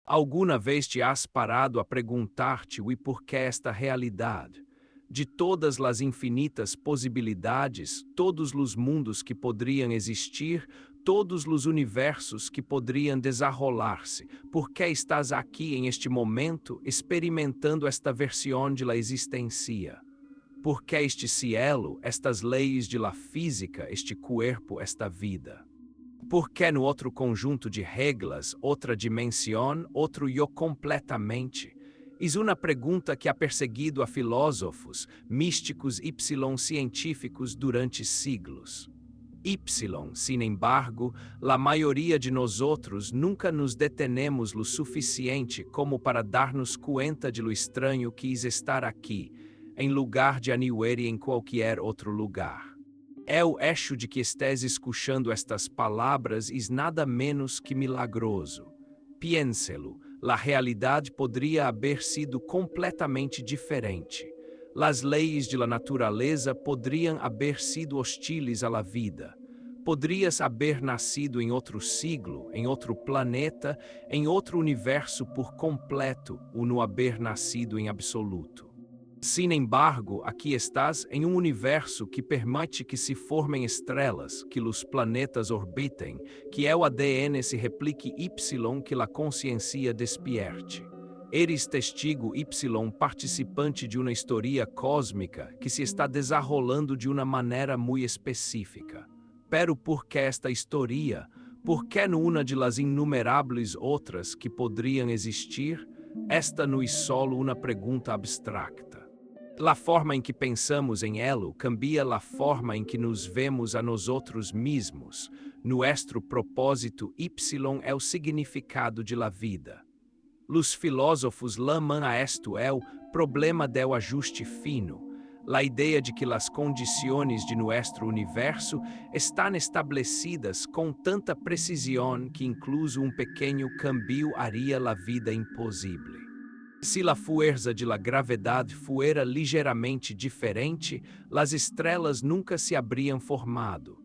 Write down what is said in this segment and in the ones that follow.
Alguma vez te has parado a perguntar-te o porquê esta realidade? De todas as infinitas possibilidades, todos os mundos que poderiam existir, todos os universos que poderiam desenrolar-se, por que estás aqui em este momento experimentando esta versão de la existência? Por que este cielo, estas leis de la física, este corpo, esta vida? Por que no outro conjunto de regras, outra dimensão, outro eu completamente? É uma pergunta que ha perseguido a filósofos, místicos e científicos durante siglos. Sin embargo, a maioria de nós outros nunca nos detenemos lo suficiente como para dar-nos conta de lo estranho que é estar aqui, em lugar de aniver em qualquer outro lugar. O hecho de que estés escuchando estas palavras é nada menos que milagroso. Piénselo, a realidade poderia haver sido completamente diferente. As leis de la natureza poderiam haver sido hostiles à la vida. Poderias haver nascido em outro siglo, em outro planeta, em outro universo por completo, ou não haver nascido em absoluto. Sin embargo, aqui estás em um universo que permite que se formem estrelas, que os planetas orbitem, que o ADN se replique y que a consciência despierte. Eres testigo y participante de uma história cósmica que se está desenrolando de uma maneira muito específica. Pero por que esta história? Por que não uma de las inumeráveis outras que poderiam existir? Esta não é só uma pergunta abstracta. A forma em que pensamos em elo cambia a forma em que nos vemos a nós outros mesmos. Nuestro propósito y é o significado de la vida. Los filósofos llaman a esto el problema del ajuste fino, a ideia de que as condições de nuestro universo estão estabelecidas com tanta precisão que incluso pequeno cambio haria a vida impossível. Se a força de la gravidade fuera ligeiramente diferente, as estrelas nunca se habriam formado.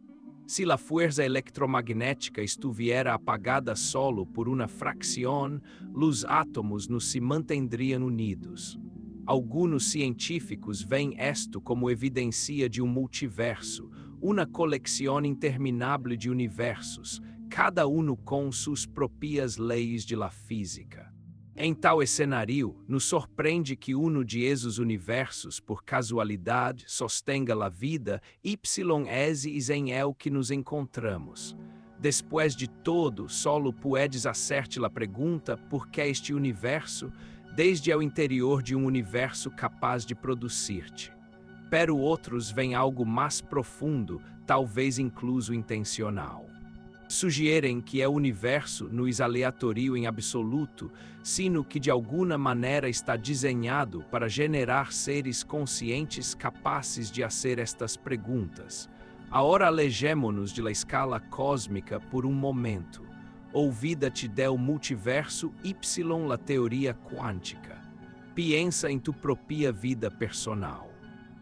Se a força eletromagnética estuviera apagada solo por uma fracção, os átomos não se mantendriam unidos. Alguns científicos veem isto como evidência de multiverso, uma coleção interminável de universos, cada com suas próprias leis de la física. Em tal cenário, nos surpreende que de esses universos, por casualidade, sostenga a vida, é em el que nos encontramos. Depois de todo, solo puedes hacer-te a pergunta por que este universo, desde o interior de universo capaz de produzir-te. Pero outros veem algo mais profundo, talvez incluso intencional. Sugerem que o universo não é aleatório em absoluto, sino que de alguma maneira está desenhado para generar seres conscientes capazes de fazer estas perguntas. Agora alejémonos de la escala cósmica por momento. Olvida-te del multiverso y la teoria quântica. Piensa em tu própria vida personal.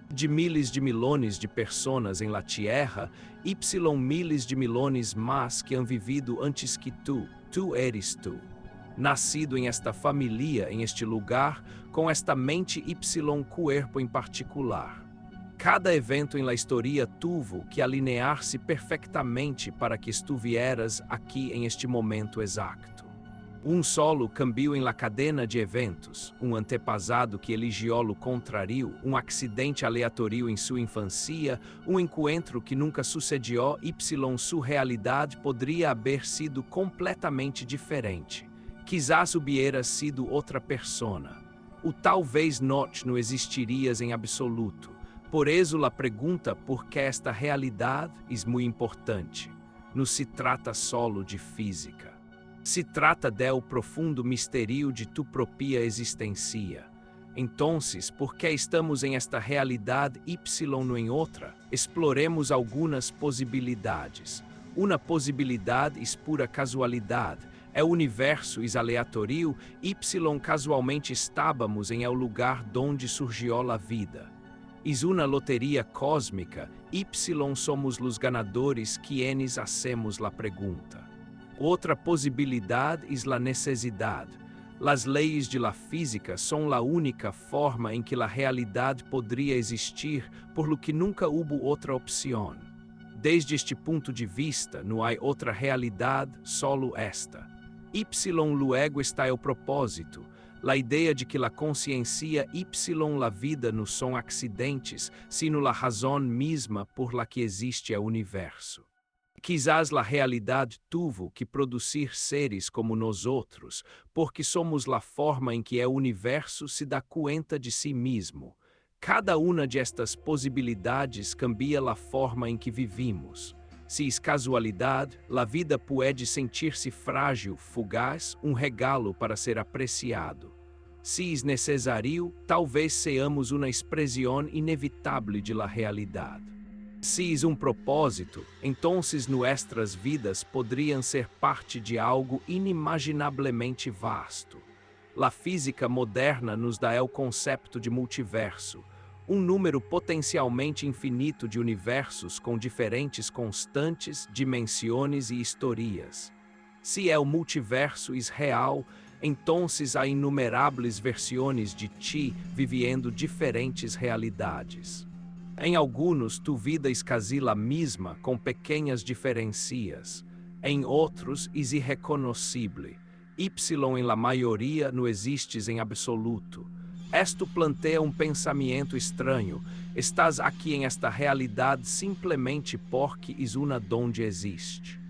De miles de milhões de pessoas em la Tierra, y miles de milhões mais que han vivido antes que tu eres tu. Nascido em esta família, em este lugar, com esta mente y cuerpo em particular. Cada evento em la história tuvo que alinear-se perfeitamente para que estuvieras aqui em este momento exato. Solo cambio em la cadena de eventos, antepassado que eligió-lo contrario, acidente aleatório em sua infância, encontro que nunca sucedió y sua realidade poderia haver sido completamente diferente. Quizás hubiera sido outra persona. Ou talvez não existirias em absoluto. Por isso a pergunta por que esta realidade é muito importante. Não se trata solo de física. Se trata del profundo mistério de tu própria existência. Então, por que estamos em esta realidade y não em outra? Exploremos algumas possibilidades. Uma possibilidade é pura casualidade. O universo é aleatório y casualmente estávamos em el lugar donde surgiu a vida. É uma loteria cósmica y somos os ganadores quienes hacemos la pergunta. Outra possibilidade é a necessidade. Las leyes de la física son la única forma en que la realidad podría existir, por lo que nunca hubo otra opción. Desde este punto de vista, no hay otra realidad, solo esta. Y luego está el propósito, la ideia de que la consciência y la vida não são accidentes, sino la razão misma por la que existe o universo. Quizás la realidade tuvo que producir seres como nós outros, porque somos la forma em que o universo se dá conta de si mesmo. Cada uma de estas possibilidades cambia a forma em que vivimos. Se é casualidade, a vida pode sentir-se frágil, fugaz, regalo para ser apreciado. Se é necessário, talvez seamos uma expressão inevitável de la realidade. Se é propósito, então nossas vidas poderiam ser parte de algo inimaginavelmente vasto. La física moderna nos dá o conceito de multiverso, número potencialmente infinito de universos com diferentes constantes, dimensões e historias. Se o multiverso é real, então há inumeráveis versões de ti vivendo diferentes realidades. Em alguns, tu vida é quase a mesma, com pequenas diferenças. Em outros, é irreconhecível. Y em la maioria não existes em absoluto. Esto plantea pensamento estranho. Estás aqui em esta realidade simplesmente porque és uma donde existe.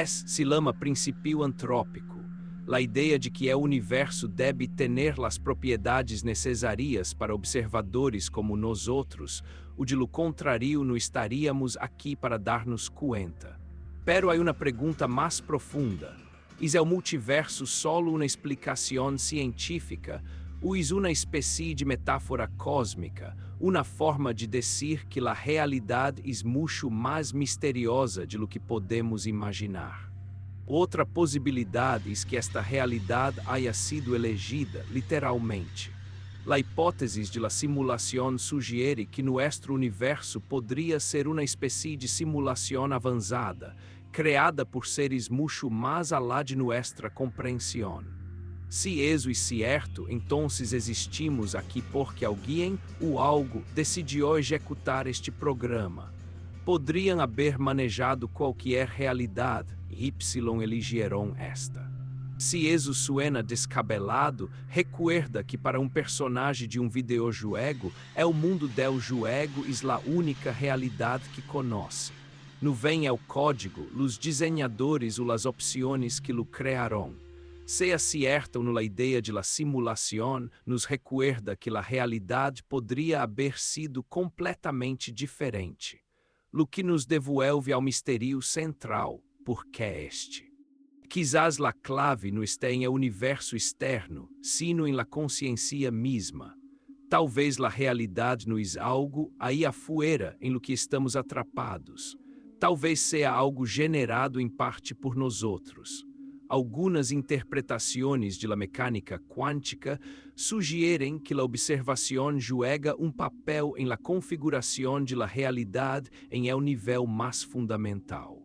Se lama princípio antrópico. A ideia de que o universo deve ter as propriedades necessárias para observadores como nós outros, o de lo contrário não estaríamos aqui para dar-nos conta. Pero há uma pergunta mais profunda. É o multiverso solo uma explicação científica ou é uma espécie de metáfora cósmica, uma forma de dizer que a realidade é muito mais misteriosa de lo que podemos imaginar? Outra possibilidade é que esta realidade haya sido elegida, literalmente. A hipótese de la simulação sugere que nosso universo poderia ser uma espécie de simulação avançada, criada por seres muito mais alá de nossa compreensão. Se isso é certo, então existimos aqui porque alguém ou algo decidiu executar este programa. Poderiam haver manejado qualquer realidade, e eligieron esta. Se isso suena descabelado, recuerda que para personagem de videojuego, o mundo del juego é a única realidade que conhece. No vem o código, os desenhadores ou as opções que lo criaram. Se acertam na ideia de la simulação, nos recuerda que a realidade poderia haver sido completamente diferente. Lo que nos devolve ao mistério central, porque este. Quizás la clave não está em o universo externo, sino em la consciência mesma. Talvez la realidade não é algo aí afuera em lo que estamos atrapados. Talvez seja algo generado em parte por nós outros. Algumas interpretações de la mecânica quântica sugerem que a observação joga papel em la configuração de la realidade em el nível mais fundamental.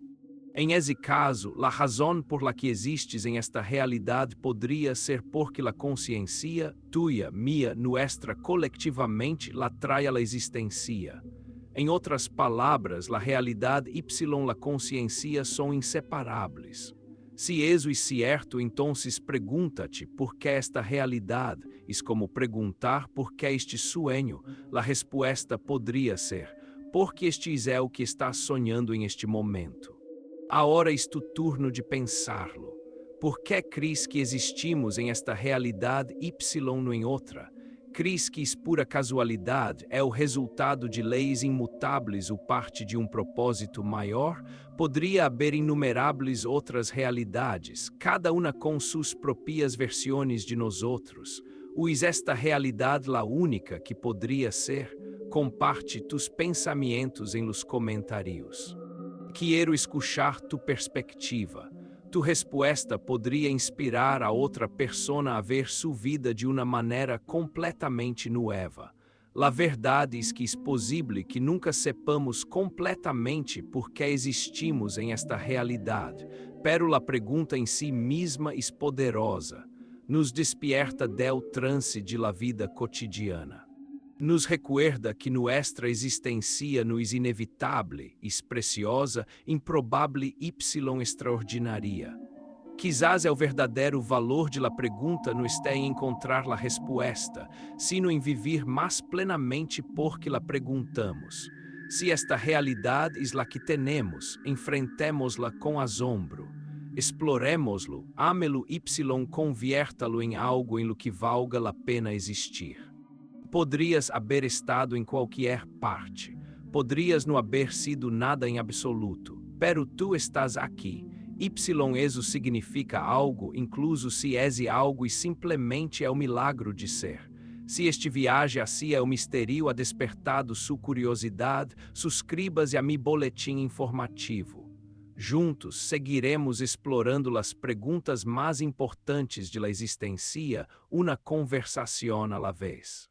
Em esse caso, a razão por la que existes em esta realidade poderia ser porque la consciência, tuya, minha, nuestra, colectivamente la trae a la existência. Em outras palavras, a realidade y la consciência são inseparáveis. Se isso é certo, então pergunta-te por que esta realidade, é como perguntar por que este sueño. A resposta poderia ser, porque este é o que estás sonhando em este momento. Agora é tu turno de pensá-lo. Por que crees que existimos em esta realidade y não em outra? Crees que pura casualidade é o resultado de leis imutáveis ou parte de propósito maior? Poderia haver inumeráveis outras realidades, cada uma com suas próprias versões de nós outros. Ou é esta realidade a única que poderia ser? Comparte tus pensamentos em los comentários. Quero escuchar tu perspectiva. Tu resposta poderia inspirar a outra persona a ver sua vida de uma maneira completamente nova. La verdade é que é possível que nunca sepamos completamente por que existimos em esta realidade, pero la pergunta em si mesma é poderosa. nos despierta del trance de la vida cotidiana. Nos recuerda que nuestra existência nos inevitável, preciosa, improvável y extraordinária. Quizás o verdadeiro valor de la pergunta não está em encontrar la resposta, sino em viver mais plenamente porque la perguntamos. Se esta realidade é la que temos, enfrentemos-la com assombro. Exploremos-lo, ame-lo y convierta-lo em algo em lo que valga la pena existir. Poderias haver estado em qualquer parte. Poderias não haver sido nada em absoluto. Pero tu estás aqui. Eso significa algo, incluso se és algo e simplesmente é o milagro de ser. Se este viaje assim é o mistério a despertado sua curiosidade, suscríbase a mi boletim informativo. Juntos seguiremos explorando as perguntas mais importantes de la existência, uma conversação à la vez.